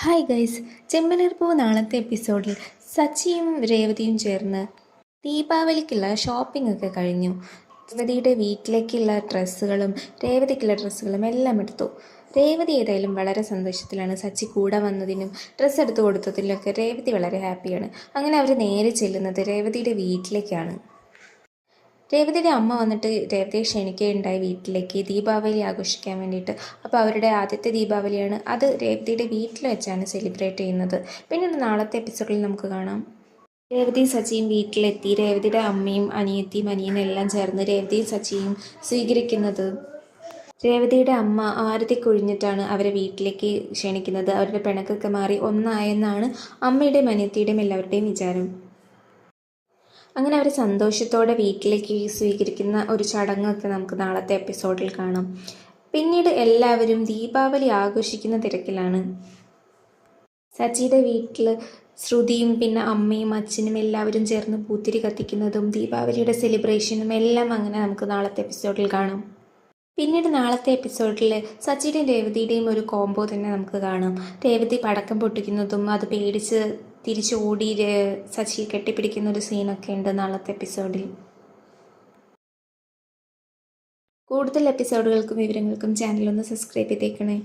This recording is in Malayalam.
ഹായ് ഗൈസ്, ചെമ്പനീർപ്പൂ നാളത്തെ എപ്പിസോഡിൽ സച്ചിയും രേവതിയും ചേർന്ന് ദീപാവലിക്കുള്ള ഷോപ്പിംഗ് ഒക്കെ കഴിഞ്ഞു. രേവതിയുടെ വീട്ടിലേക്കുള്ള ഡ്രസ്സുകളും രേവതിക്കുള്ള ഡ്രസ്സുകളും എല്ലാം എടുത്തു. രേവതി ഏതായാലും വളരെ സന്തോഷത്തിലാണ്. സച്ചി കൂടെ വന്നതിനും ഡ്രസ്സ് എടുത്തു കൊടുത്തതിലൊക്കെ രേവതി വളരെ ഹാപ്പിയാണ്. അങ്ങനെ അവർ നേരെ ചെല്ലുന്നത് രേവതിയുടെ വീട്ടിലേക്കാണ്. രേവതിയുടെ അമ്മ വന്നിട്ട് രേവതിയെ ക്ഷണിക്കുകയുണ്ടായി വീട്ടിലേക്ക് ദീപാവലി ആഘോഷിക്കാൻ വേണ്ടിയിട്ട്. അപ്പോൾ അവരുടെ ആദ്യത്തെ ദീപാവലിയാണ്. അത് രേവതിയുടെ വീട്ടിൽ വെച്ചാണ് സെലിബ്രേറ്റ് ചെയ്യുന്നത്. പിന്നീട് നാളത്തെ എപ്പിസോഡിൽ നമുക്ക് കാണാം, രേവതി സച്ചിയും വീട്ടിലെത്തി. രേവതിയുടെ അമ്മയും അനിയത്തിയും അനിയനും എല്ലാം ചേർന്ന് രേവതിയും സച്ചിയും സ്വീകരിക്കുന്നത്. രേവതിയുടെ അമ്മ ആരതി കൊഴിഞ്ഞിട്ടാണ് അവരെ വീട്ടിലേക്ക് ക്ഷണിക്കുന്നത്. അവരുടെ പിണക്കൊക്കെ മാറി ഒന്നായെന്നാണ് അമ്മയുടെയും അനിയത്തിയുടെയും എല്ലാവരുടെയും വിചാരം. അങ്ങനെ അവർ സന്തോഷത്തോടെ വീട്ടിലേക്ക് സ്വീകരിക്കുന്ന ഒരു ചടങ്ങൊക്കെ നമുക്ക് നാളത്തെ എപ്പിസോഡിൽ കാണാം. പിന്നീട് എല്ലാവരും ദീപാവലി ആഘോഷിക്കുന്ന തിരക്കിലാണ്. സച്ചിയുടെ വീട്ടിൽ ശ്രുതിയും പിന്നെ അമ്മയും അച്ഛനും എല്ലാവരും ചേർന്ന് പൂത്തിരി കത്തിക്കുന്നതും ദീപാവലിയുടെ സെലിബ്രേഷനും എല്ലാം അങ്ങനെ നമുക്ക് നാളത്തെ എപ്പിസോഡിൽ കാണാം. പിന്നീട് നാളത്തെ എപ്പിസോഡിൽ സച്ചിയുടെയും രേവതിയുടെയും ഒരു കോംബോ തന്നെ നമുക്ക് കാണാം. രേവതി പടക്കം പൊട്ടിക്കുന്നതും അത് പേടിച്ച് തിരിച്ച് ഓടി സച്ചിയെ കെട്ടിപ്പിടിക്കുന്ന ഒരു സീനൊക്കെ ഉണ്ട് നാളത്തെ എപ്പിസോഡിൽ. കൂടുതൽ എപ്പിസോഡുകൾക്കും വിവരങ്ങൾക്കും ചാനലൊന്ന് സബ്സ്ക്രൈബ് ചെയ്തേക്കണേ.